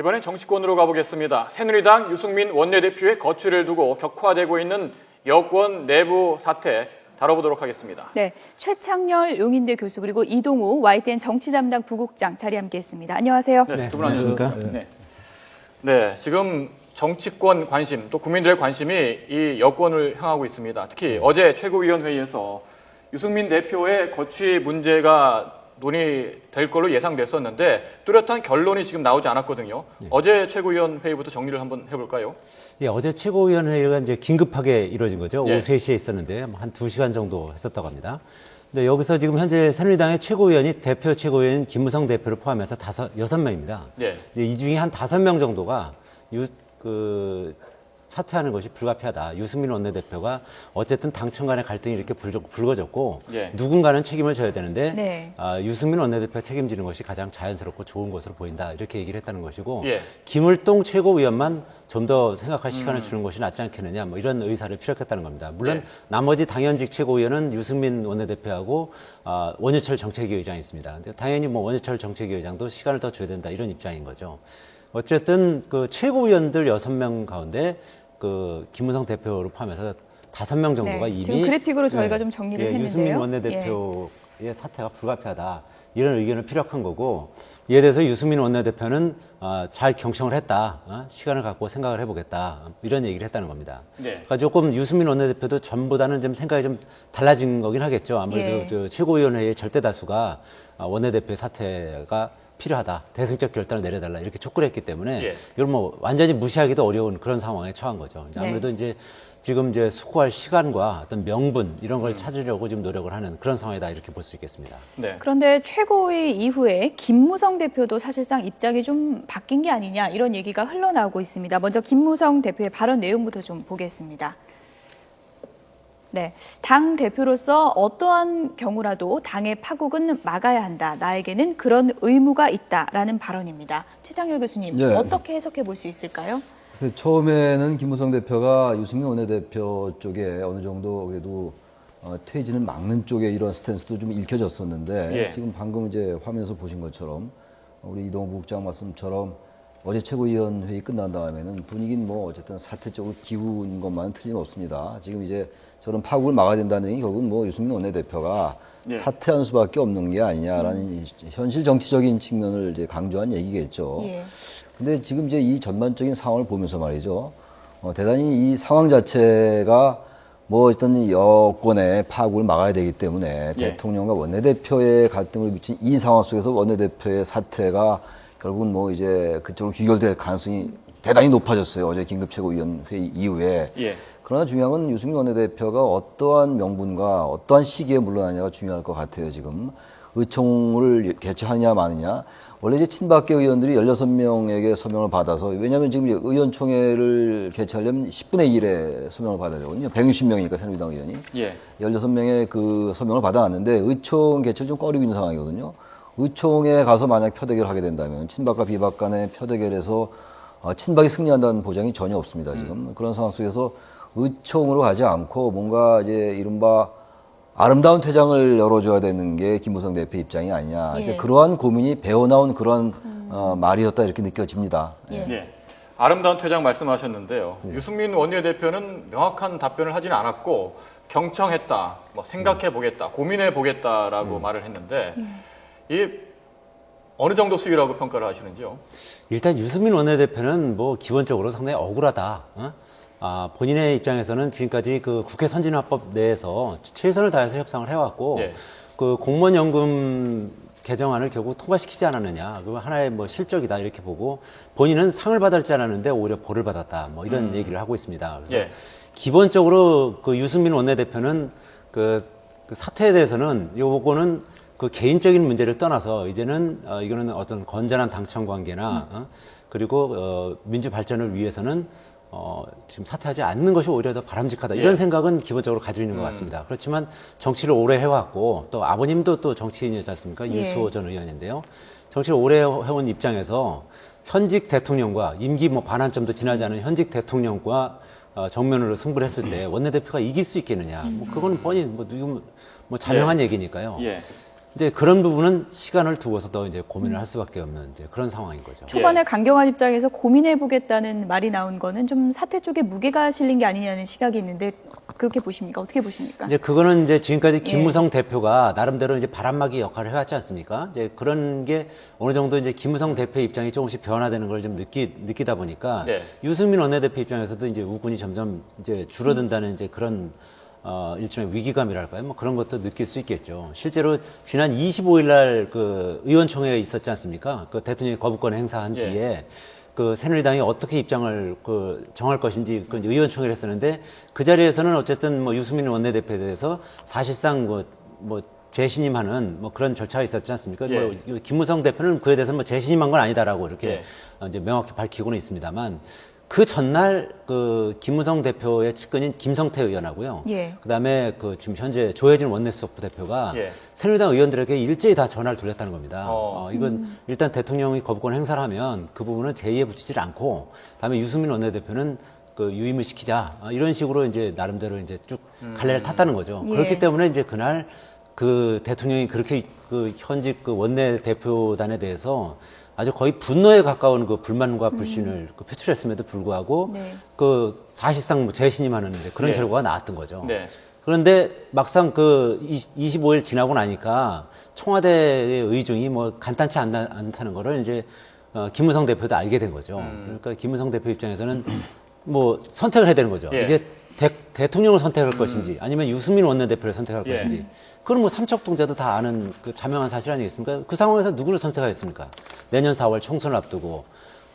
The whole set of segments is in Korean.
이번엔 정치권으로 가보겠습니다. 새누리당 유승민 원내대표의 거취를 두고 격화되고 있는 여권 내부 사태 다뤄보도록 하겠습니다. 네, 최창렬 용인대 교수 그리고 이동우 YTN 정치담당 부국장 자리 함께했습니다. 안녕하세요. 네, 두 분 안녕하십니까? 네, 지금 정치권 관심 또 국민들의 관심이 이 여권을 향하고 있습니다. 특히 어제 최고위원회의에서 유승민 대표의 거취 문제가 논의될 걸로 예상됐었는데 뚜렷한 결론이 지금 나오지 않았거든요. 어제 최고위원회의부터 정리를 한번 해볼까요? 예, 어제 최고위원회의가 이제 긴급하게 이루어진 거죠. 예. 오후 3시에 있었는데 한 2시간 정도 했었다고 합니다. 근데 여기서 지금 현재 새누리당의 최고위원이 대표 최고위원 김무성 대표를 포함해서 6명입니다. 예. 이 중에 한 5명 정도가 사퇴하는 것이 불가피하다. 유승민 원내대표가 어쨌든 당청 간의 갈등이 이렇게 불거졌고 예. 누군가는 책임을 져야 되는데 네. 유승민 원내대표가 책임지는 것이 가장 자연스럽고 좋은 것으로 보인다. 이렇게 얘기를 했다는 것이고 예. 김을동 최고위원만 좀 더 생각할 시간을 주는 것이 낫지 않겠느냐. 뭐 이런 의사를 피력했다는 겁니다. 물론 예. 나머지 당연직 최고위원은 유승민 원내대표하고 원유철 정책위 의장이 있습니다. 근데 당연히 뭐 원유철 정책위 의장도 시간을 더 줘야 된다. 이런 입장인 거죠. 어쨌든 그 최고위원들 6명 가운데 그 김무성 대표를 포함해서 5명 정도가 네, 이미 지금 그래픽으로 저희가 좀 정리를 했는데요. 유승민 원내대표의 사퇴가 불가피하다. 이런 의견을 피력한 거고 이에 대해서 유승민 원내대표는 잘 경청을 했다. 시간을 갖고 생각을 해보겠다. 이런 얘기를 했다는 겁니다. 네. 그러니까 조금 유승민 원내대표도 전보다는 좀 생각이 좀 달라진 거긴 하겠죠. 아무래도 예. 저 최고위원회의 절대 다수가 원내대표의 사퇴가 필요하다. 대승적 결단을 내려달라. 이렇게 촉구를 했기 때문에 예. 이걸 뭐 완전히 무시하기도 어려운 그런 상황에 처한 거죠. 이제 아무래도 네. 이제 지금 이제 숙고할 시간과 어떤 명분 이런 걸 찾으려고 지금 노력을 하는 그런 상황이다. 이렇게 볼 수 있겠습니다. 네. 그런데 최고위 이후에 김무성 대표도 사실상 입장이 좀 바뀐 게 아니냐 이런 얘기가 흘러나오고 있습니다. 먼저 김무성 대표의 발언 내용부터 좀 보겠습니다. 네, 당 대표로서 어떠한 경우라도 당의 파국은 막아야 한다. 나에게는 그런 의무가 있다라는 발언입니다. 최창렬 교수님, 네. 어떻게 해석해 볼 수 있을까요? 그래서 처음에는 김무성 대표가 유승민 원내대표 쪽에 어느 정도 그래도 퇴진을 막는 쪽에 이런 스탠스도 좀 읽혀졌었는데 예. 지금 방금 이제 화면에서 보신 것처럼 우리 이동우 국장 말씀처럼 어제 최고위원 회의 끝난 다음에는 분위기는 뭐 어쨌든 사퇴 쪽으로 기운 것만은 틀림없습니다. 지금 이제 저런 파국을 막아야 된다는 얘기 결국은 뭐 유승민 원내대표가 예. 사퇴한 수밖에 없는 게 아니냐라는 이 현실 정치적인 측면을 이제 강조한 얘기겠죠. 예. 근데 지금 이제 이 전반적인 상황을 보면서 말이죠. 대단히 이 상황 자체가 뭐 어떤 여권의 파국을 막아야 되기 때문에 예. 대통령과 원내대표의 갈등을 미친 이 상황 속에서 원내대표의 사퇴가 결국은 뭐 이제 그쪽으로 귀결될 가능성이 대단히 높아졌어요. 어제 긴급 최고위원 회의 이후에. 예. 그러나 중요한 건 유승민 원내대표가 어떠한 명분과 어떠한 시기에 물러나냐가 중요할 것 같아요. 지금 의총을 개최하느냐 마느냐. 원래 이제 친박계 의원들이 16명에게 서명을 받아서, 왜냐하면 지금 의원총회를 개최하려면 10분의 1의 서명을 받아야 되거든요. 160명이니까 새누리당 의원이. 예. 16명의 그 서명을 받아놨는데 의총 개최를 좀 꺼리고 있는 상황이거든요. 의총에 가서 만약 표대결을 하게 된다면 친박과 비박 간의 표대결에서 친박이 승리한다는 보장이 전혀 없습니다. 지금 그런 상황 속에서 의총으로 가지 않고 뭔가 이제 이른바 아름다운 퇴장을 열어줘야 되는 게 김무성 대표 입장이 아니냐. 예. 이제 그러한 고민이 배어나온 그런 말이었다 이렇게 느껴집니다. 예. 예. 아름다운 퇴장 말씀하셨는데요. 유승민 원내대표는 명확한 답변을 하진 않았고 경청했다, 뭐 생각해 보겠다, 고민해 보겠다라고 말을 했는데 이 어느 정도 수위라고 평가를 하시는지요? 일단 유승민 원내대표는 뭐 기본적으로 상당히 억울하다. 본인의 입장에서는 지금까지 그 국회 선진화법 내에서 최선을 다해서 협상을 해왔고, 예. 그 공무원연금 개정안을 결국 통과시키지 않았느냐. 그거 하나의 뭐 실적이다. 이렇게 보고, 본인은 상을 받을 줄 알았는데 오히려 벌을 받았다. 뭐 이런 얘기를 하고 있습니다. 그래서 예. 기본적으로 그 유승민 원내대표는 그 사태에 대해서는 요거는 그 개인적인 문제를 떠나서 이제는 이거는 어떤 건전한 당청 관계나 그리고 민주 발전을 위해서는 지금 사퇴하지 않는 것이 오히려 더 바람직하다. 이런 예. 생각은 기본적으로 가지고 있는 것 같습니다. 그렇지만 정치를 오래 해왔고 또 아버님도 또 정치인이었지 않습니까? 예. 유수호 전 의원인데요. 정치를 오래 해온 입장에서 현직 대통령과 임기 뭐 반환점도 지나지 않은 현직 대통령과 정면으로 승부를 했을 때 원내대표가 이길 수 있겠느냐. 뭐 그거는 뻔히 뭐 자명한 얘기니까요. 예. 이제 그런 부분은 시간을 두고서 더 이제 고민을 할 수밖에 없는 이제 그런 상황인 거죠. 초반에 강경화 입장에서 고민해보겠다는 말이 나온 거는 좀 사퇴 쪽에 무게가 실린 게 아니냐는 시각이 있는데 그렇게 보십니까? 어떻게 보십니까? 이제 그거는 이제 지금까지 예. 김무성 대표가 나름대로 이제 바람막이 역할을 해왔지 않습니까? 이제 그런 게 어느 정도 이제 김무성 대표 입장이 조금씩 변화되는 걸 좀 느끼다 보니까 네. 유승민 원내대표 입장에서도 이제 우군이 점점 이제 줄어든다는 이제 그런 일종의 위기감이랄까요? 뭐 그런 것도 느낄 수 있겠죠. 실제로 지난 25일 날 그 의원총회에 있었지 않습니까? 그 대통령이 거부권 행사한 예. 뒤에 그 새누리당이 어떻게 입장을 그 정할 것인지 그 의원총회를 했었는데 그 자리에서는 어쨌든 뭐 유승민 원내대표에 대해서 사실상 뭐 재신임하는 뭐 그런 절차가 있었지 않습니까? 예. 뭐 김무성 대표는 그에 대해서 뭐 재신임한 건 아니다라고 이렇게 예. 이제 명확히 밝히고는 있습니다만 그 전날 그 김무성 대표의 측근인 김성태 의원하고요. 예. 그다음에 그 지금 현재 조혜진 원내수석부 대표가 예. 새누리당 의원들에게 일제히 다 전화를 돌렸다는 겁니다. 어. 이건 일단 대통령이 거부권 행사를 하면 그 부분은 제의에 붙이질 않고, 그다음에 유승민 원내대표는 그 유임을 시키자, 이런 식으로 이제 나름대로 이제 쭉 갈래를 탔다는 거죠. 예. 그렇기 때문에 이제 그날 그 대통령이 그렇게 그 현직 그 원내대표단에 대해서 아주 거의 분노에 가까운 그 불만과 불신을 그 표출했음에도 불구하고 네. 그 사실상 뭐 재신임하는 그런 네. 결과가 나왔던 거죠. 네. 그런데 막상 그 25일 지나고 나니까 청와대의 의중이 뭐 간단치 않다는 거를 이제 김무성 대표도 알게 된 거죠. 그러니까 김무성 대표 입장에서는 뭐 선택을 해야 되는 거죠. 예. 이제 대통령을 선택할 것인지 아니면 유승민 원내대표를 선택할 예. 것인지. 그건 뭐 삼척동자도 다 아는 그 자명한 사실 아니겠습니까? 그 상황에서 누구를 선택하겠습니까? 내년 4월 총선을 앞두고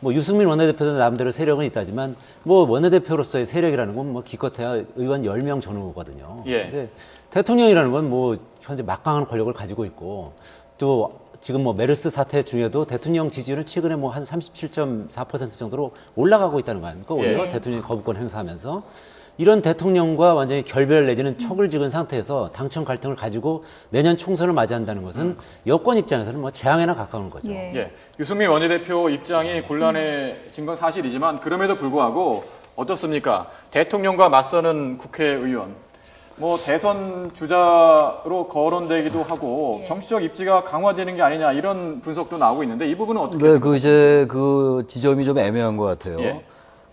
뭐 유승민 원내대표도 나름대로 세력은 있다지만 뭐 원내대표로서의 세력이라는 건 뭐 기껏해야 의원 10명 전후거든요. 예. 근데 대통령이라는 건 뭐 현재 막강한 권력을 가지고 있고 또 지금 뭐 메르스 사태 중에도 대통령 지지율은 최근에 뭐 한 37.4% 정도로 올라가고 있다는 거 아닙니까? 오히려 예. 대통령이 거부권 행사하면서 이런 대통령과 완전히 결별 내지는 척을 지은 상태에서 당청 갈등을 가지고 내년 총선을 맞이한다는 것은 여권 입장에서는 뭐 재앙에나 가까운 거죠. 예. 예. 유승민 원내대표 입장이 곤란해진 건 사실이지만 그럼에도 불구하고 어떻습니까? 대통령과 맞서는 국회의원, 뭐 대선 주자로 거론되기도 하고 정치적 입지가 강화되는 게 아니냐 이런 분석도 나오고 있는데 이 부분은 어떻게? 네, 그 이제 그 지점이 좀 애매한 것 같아요. 예.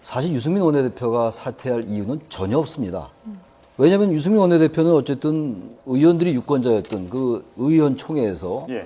사실 유승민 원내대표가 사퇴할 이유는 전혀 없습니다. 왜냐하면 유승민 원내대표는 어쨌든 의원들이 유권자였던 그 의원총회에서 예.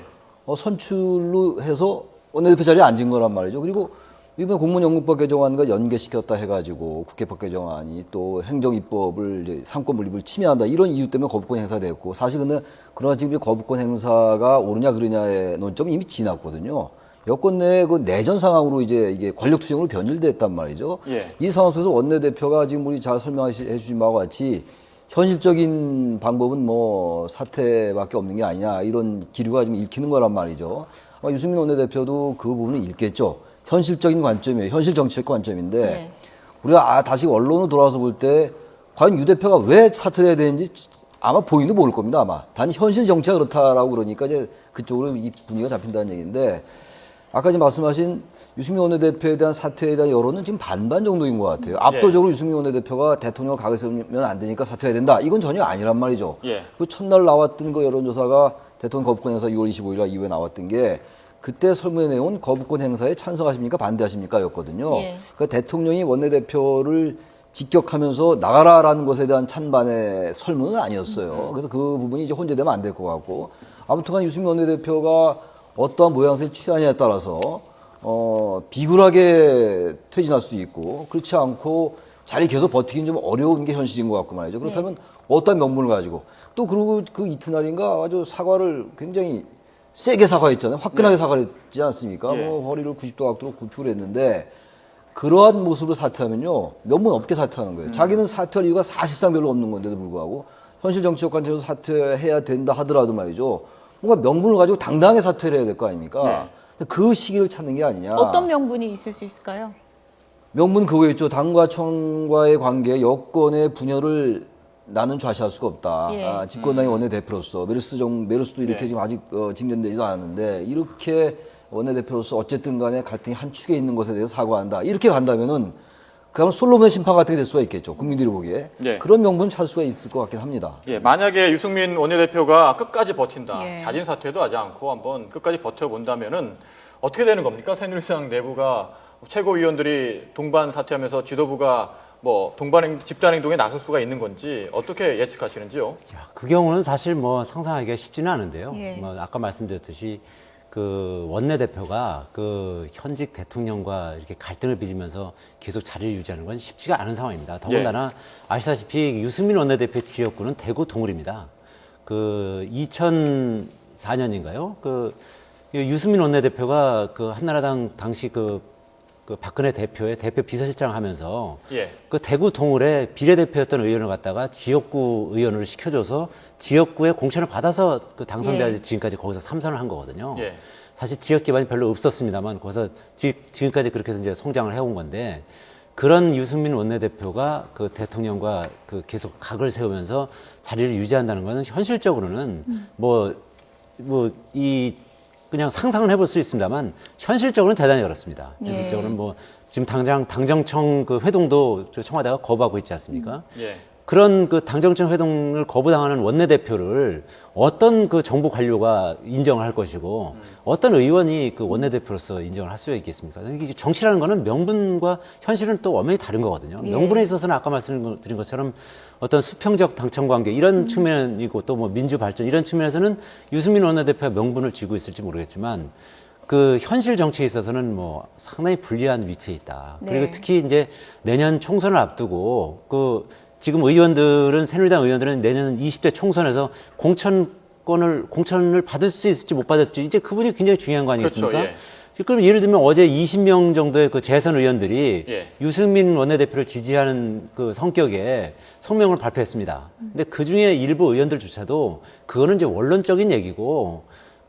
선출로 해서 원내대표 자리에 앉은 거란 말이죠. 그리고 이번에 공무원연금법 개정안과 연계시켰다 해가지고 국회법 개정안이 또 행정입법을 이제 상권 분립을 침해한다 이런 이유 때문에 거부권 행사됐고, 사실 근데 그러나 지금 이제 거부권 행사가 옳으냐 그르냐의 논점은 이미 지났거든요. 여권 내 그 내전 상황으로 이제 이게 권력 투쟁으로 변질됐단 말이죠. 예. 이 상황 속에서 원내대표가 지금 우리 잘 설명해 주신 바와 같이 현실적인 방법은 뭐 사퇴밖에 없는 게 아니냐 이런 기류가 지금 읽히는 거란 말이죠. 아마 유승민 원내대표도 그 부분을 읽겠죠. 현실적인 관점이에요. 현실 정치적 관점인데 네. 우리가 다시 언론으로 돌아와서 볼 때 과연 유 대표가 왜 사퇴를 해야 되는지 아마 본인도 모를 겁니다. 아마 단 현실 정치가 그렇다라고 그러니까 이제 그쪽으로 이 분위기가 잡힌다는 얘기인데, 아까 지금 말씀하신 유승민 원내대표에 대한 사퇴에 대한 여론은 지금 반반 정도인 것 같아요. 압도적으로 유승민 원내대표가 대통령을 가게 세우면 안 되니까 사퇴해야 된다. 이건 전혀 아니란 말이죠. 예. 그 첫날 나왔던 그 여론조사가 대통령 거부권 행사 6월 25일 날 이후에 나왔던 게 그때 설문의 내용은 거부권 행사에 찬성하십니까 반대하십니까 였거든요. 예. 그 대통령이 원내대표를 직격하면서 나가라라는 것에 대한 찬반의 설문은 아니었어요. 그래서 그 부분이 이제 혼재되면 안 될 것 같고, 아무튼간 유승민 원내대표가 어떠한 모양새를 취하냐에 따라서 비굴하게 퇴진할 수 있고, 그렇지 않고 자리 계속 버티기는 좀 어려운 게 현실인 것 같고 말이죠. 그렇다면 어떤 명분을 가지고 또 그리고 그 이튿날인가 아주 사과를 굉장히 세게 사과했잖아요. 화끈하게 사과를 했지 않습니까? 예. 뭐 허리를 90도 각도로 굽히려 했는데, 그러한 모습으로 사퇴하면요 명분 없게 사퇴하는 거예요. 자기는 사퇴할 이유가 사실상 별로 없는 건데도 불구하고 현실 정치적 관점에서 사퇴해야 된다 하더라도 말이죠, 뭔가 명분을 가지고 당당하게 사퇴를 해야 될 거 아닙니까? 근데 그 시기를 찾는 게 아니냐. 어떤 명분이 있을 수 있을까요? 명분 그거였죠. 당과 청과의 관계, 여권의 분열을 나는 좌시할 수가 없다. 예. 집권당의 원내대표로서 메르스도 이렇게 예. 지금 아직 진전되지도 않았는데, 이렇게 원내대표로서 어쨌든 간에 갈등이 한 축에 있는 것에 대해서 사과한다. 이렇게 간다면은 그러면 솔로몬의 심판 같은 게 될 수가 있겠죠. 국민들이 보기에. 예. 그런 명분 찾을 수가 있을 것 같긴 합니다. 예, 만약에 유승민 원내대표가 끝까지 버틴다. 예. 자진 사퇴도 하지 않고 한번 끝까지 버텨본다면은 어떻게 되는 겁니까? 새누리당 내부가 최고위원들이 동반 사퇴하면서 지도부가 뭐 집단 행동에 나설 수가 있는 건지 어떻게 예측하시는지요? 야, 그 경우는 사실 뭐 상상하기가 쉽지는 않은데요. 예. 뭐 아까 말씀드렸듯이 그 원내대표가 그 현직 대통령과 이렇게 갈등을 빚으면서 계속 자리를 유지하는 건 쉽지가 않은 상황입니다. 더군다나 아시다시피 유승민 원내대표 지역구는 대구 동울입니다. 그 2004년인가요? 그 유승민 원내대표가 그 한나라당 당시 그 박근혜 대표의 대표 비서실장 하면서 예. 그 대구 동울에 비례대표였던 의원을 갖다가 지역구 의원으로 시켜줘서 지역구에 공천을 받아서 그 당선돼야지 예. 지금까지 거기서 3선을 한 거거든요. 예. 사실 지역 기반이 별로 없었습니다만 거기서 지금까지 그렇게 해서 이제 성장을 해온 건데 그런 유승민 원내대표가 그 대통령과 그 계속 각을 세우면서 자리를 유지한다는 것은 현실적으로는 그냥 상상은 해볼 수 있습니다만 현실적으로는 대단히 어렵습니다. 예. 현실적으로는 뭐 지금 당장 당정청 그 회동도 청와대가 거부하고 있지 않습니까? 예. 그런 그 당정청 회동을 거부당하는 원내대표를 어떤 그 정부 관료가 인정을 할 것이고 어떤 의원이 그 원내대표로서 인정을 할 수가 있겠습니까? 이게 정치라는 거는 명분과 현실은 또 엄연히 다른 거거든요. 예. 명분에 있어서는 아까 말씀드린 것처럼 어떤 수평적 당청 관계 이런 측면이고 또 뭐 민주 발전 이런 측면에서는 유승민 원내대표가 명분을 쥐고 있을지 모르겠지만 그 현실 정치에 있어서는 뭐 상당히 불리한 위치에 있다. 네. 그리고 특히 이제 내년 총선을 앞두고 그 지금 의원들은 새누리당 의원들은 내년 20대 총선에서 공천을 받을 수 있을지 못 받을지 이제 그분이 굉장히 중요한 거 아니겠습니까? 그렇죠, 예. 그럼 예를 들면 어제 20명 정도의 그 재선 의원들이 예. 유승민 원내대표를 지지하는 그 성격의 성명을 발표했습니다. 근데 그 중에 일부 의원들조차도 그거는 이제 원론적인 얘기고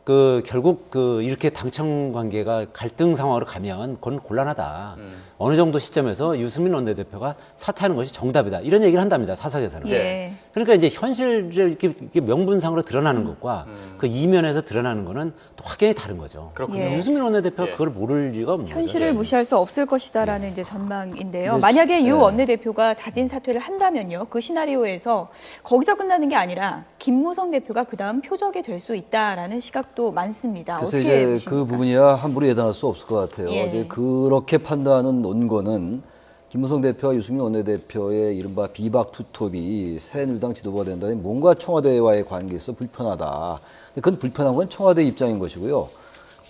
그 결국 그 이렇게 당청 관계가 갈등 상황으로 가면 그건 곤란하다. 어느 정도 시점에서 유승민 원내대표가 사퇴하는 것이 정답이다. 이런 얘기를 한답니다. 사석에서는. 예. 그러니까 이제 현실을 이렇게 명분상으로 드러나는 것과 그 이면에서 드러나는 거는 또 확연히 다른 거죠. 그렇군요. 예. 유승민 원내대표가 예. 그걸 모를 리가 없는 거죠. 현실을 무시할 수 없을 것이다라는 이제 전망인데요. 네, 만약에 유 네. 원내대표가 자진 사퇴를 한다면요. 그 시나리오에서 거기서 끝나는 게 아니라 김무성 대표가 그다음 표적이 될 수 있다라는 시각도 많습니다. 그래서 어떻게 이제 보십니까? 그 부분이야 함부로 예단할 수 없을 것 같아요. 예. 이제 그렇게 판단하는 논거는 김무성 대표와 유승민 원내대표의 이른바 비박 투톱이 새누리당 지도부가 된다면 뭔가 청와대와의 관계에서 불편하다. 근데 그건 불편한 건 청와대 입장인 것이고요.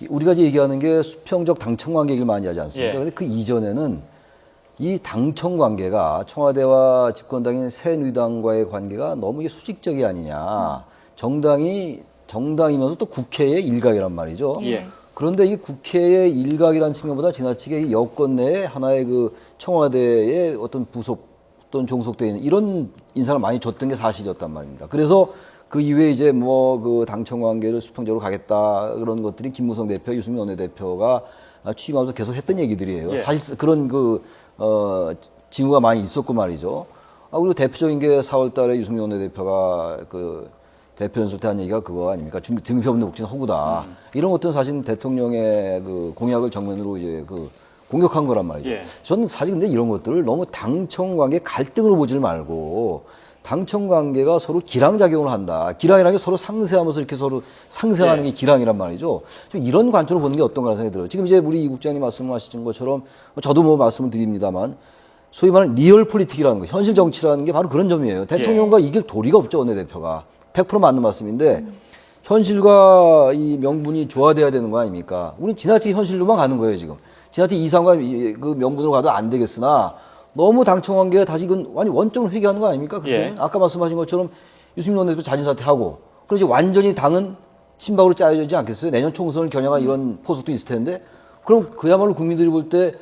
우리가 이제 얘기하는 게 수평적 당청 관계 얘기를 많이 하지 않습니까? 예. 근데 그 이전에는 이 당청 관계가 청와대와 집권당인 새누리당과의 관계가 너무 이게 수직적이 아니냐. 정당이면서 또 국회의 일각이란 말이죠. 예. 그런데 이 국회의 일각이라는 측면보다 지나치게 이 여권 내에 하나의 그 청와대의 어떤 부속 또는 종속되어 있는 이런 인상을 많이 줬던 게 사실이었단 말입니다. 그래서 그 이후에 이제 뭐 그 당청 관계를 수평적으로 가겠다 그런 것들이 김무성 대표, 유승민 원내대표가 취임하면서 계속 했던 얘기들이에요. 예. 사실 그런 징후가 많이 있었고 말이죠. 그리고 대표적인 게 4월 달에 유승민 원내대표가 그 대표 연설 때 한 얘기가 그거 아닙니까? 증세 없는 복지는 허구다. 이런 것들은 사실 대통령의 그 공약을 정면으로 이제 그 공격한 거란 말이죠. 예. 저는 사실 근데 이런 것들을 너무 당청 관계 갈등으로 보질 말고 당청 관계가 서로 기량작용을 한다. 기량이라는 게 서로 상쇄하면서 이렇게 서로 상쇄하는 게 기량이란 말이죠. 좀 이런 관점으로 보는 게 어떤가 생각이 들어요. 지금 이제 우리 이 국장님 말씀하신 것처럼 저도 뭐 말씀을 드립니다만 소위 말하는 리얼 폴리틱이라는 거, 현실 정치라는 게 바로 그런 점이에요. 대통령과 이길 도리가 없죠, 원내대표가. 100% 맞는 말씀인데 현실과 이 명분이 조화돼야 되는 거 아닙니까? 우린 지나치게 현실로만 가는 거예요, 지금. 지나치게 이상과 그 명분으로 가도 안 되겠으나 너무 당청 관계가 다시 이건 완전 원점을 회귀하는 거 아닙니까? 예. 아까 말씀하신 것처럼 유승민 원내대표 자진 사퇴하고 그럼 이제 완전히 당은 친박으로 짜여지지 않겠어요? 내년 총선을 겨냥한 이런 포석도 있을 텐데 그럼 그야말로 국민들이 볼 때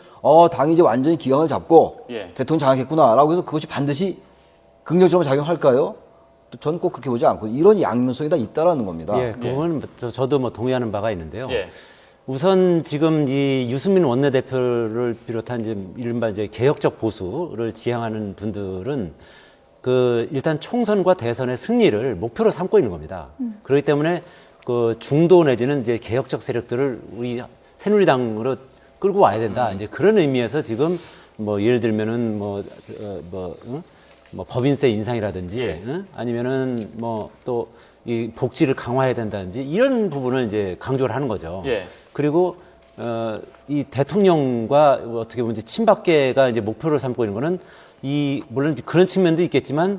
당이 이제 완전히 기강을 잡고 예. 대통령 장악했구나라고 해서 그것이 반드시 긍정적으로 작용할까요? 저는 꼭 그렇게 보지 않고 이런 양면성이 다 있다라는 겁니다. 예, 그건 저도 뭐 동의하는 바가 있는데요. 예. 우선 지금 이 유승민 원내대표를 비롯한 이제 이른바 이제 개혁적 보수를 지향하는 분들은 그 일단 총선과 대선의 승리를 목표로 삼고 있는 겁니다. 그렇기 때문에 그 중도 내지는 이제 개혁적 세력들을 우리 새누리당으로 끌고 와야 된다. 이제 그런 의미에서 지금 뭐 예를 들면은 뭐 법인세 인상이라든지 아니면은 뭐 또 이 복지를 강화해야 된다든지 이런 부분을 이제 강조를 하는 거죠. 예. 그리고 이 대통령과 어떻게 보면 이제 친박계가 이제 목표를 삼고 있는 거는 물론 이제 그런 측면도 있겠지만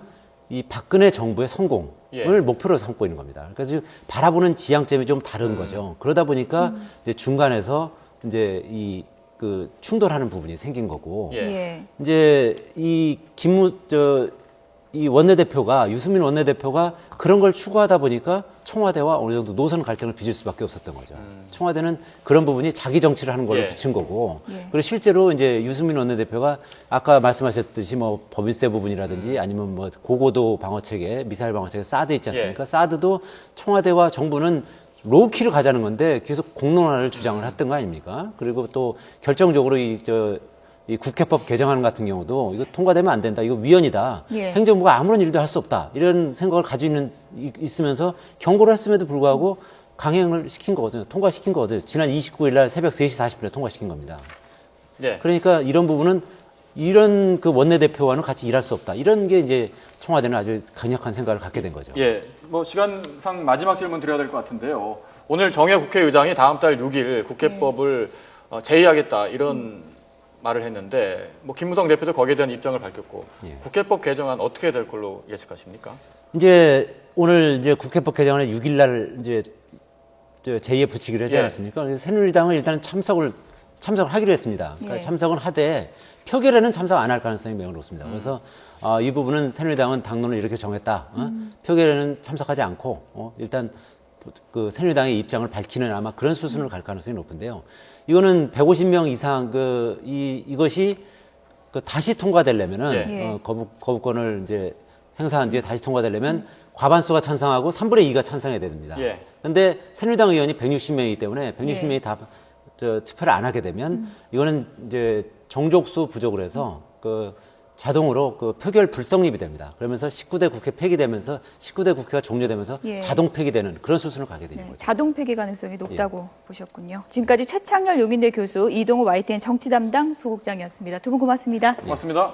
이 박근혜 정부의 성공을 예. 목표로 삼고 있는 겁니다. 그래서 지금 바라보는 지향점이 좀 다른 거죠. 그러다 보니까 이제 중간에서 이제 그 충돌하는 부분이 생긴 거고. 예. 예. 이제 이 원내대표가 유승민 원내대표가 그런 걸 추구하다 보니까 청와대와 어느 정도 노선 갈등을 빚을 수밖에 없었던 거죠. 청와대는 그런 부분이 자기 정치를 하는 걸로 예. 비친 거고. 예. 그리고 실제로 이제 유승민 원내대표가 아까 말씀하셨듯이 뭐 법인세 부분이라든지 아니면 뭐 고고도 방어 체계, 미사일 방어 체계, 사드 있지 않습니까? 예. 사드도 청와대와 정부는 로우키를 가자는 건데 계속 공론화를 주장을 했던 거 아닙니까? 그리고 또 결정적으로 이 국회법 개정안 같은 경우도 이거 통과되면 안 된다. 이거 위헌이다. 예. 행정부가 아무런 일도 할 수 없다. 이런 생각을 가지고 있으면서 경고를 했음에도 불구하고 강행을 시킨 거거든요. 통과시킨 거거든요. 지난 29일 날 새벽 3시 40분에 통과시킨 겁니다. 예. 그러니까 이런 부분은 이런 그 원내대표와는 같이 일할 수 없다. 이런 게 이제 청와대는 아주 강력한 생각을 갖게 된 거죠. 예, 뭐 시간상 마지막 질문 드려야 될 것 같은데요. 오늘 정해 국회의장이 다음 달 6일 국회법을 제의하겠다 이런 말을 했는데 뭐 김무성 대표도 거기에 대한 입장을 밝혔고 예. 국회법 개정안 어떻게 될 걸로 예측하십니까? 이제 오늘 이제 국회법 개정안에 6일 날 이제 제의에 붙이기로 하지 예. 않았습니까? 그래서 새누리당은 일단 참석을 하기로 했습니다. 그러니까 예. 참석은 하되 표결에는 참석 안 할 가능성이 매우 높습니다. 그래서 이 부분은 새누리당은 당론을 이렇게 정했다. 표결에는 참석하지 않고 일단 그 새누리당의 입장을 밝히는 아마 그런 수순을 갈 가능성이 높은데요. 이거는 150명 이상 이것이 다시 통과되려면은 예. 거부권을 이제 행사한 뒤에 다시 통과되려면 과반수가 찬성하고 3분의 2가 찬성해야 됩니다. 예. 근데 새누리당 의원이 160명이기 때문에 160명이 예. 다 투표를 안 하게 되면 이거는 이제 정족수 부족을 해서 자동으로 표결 불성립이 됩니다. 그러면서 19대 국회 폐기되면서 19대 국회가 종료되면서 예. 자동 폐기되는 그런 수순을 가게 되는 네, 거죠. 자동 폐기 가능성이 높다고 보셨군요. 지금까지 최창렬 용인대 교수, 이동호 YTN 정치 담당 부국장이었습니다. 두 분 고맙습니다. 고맙습니다.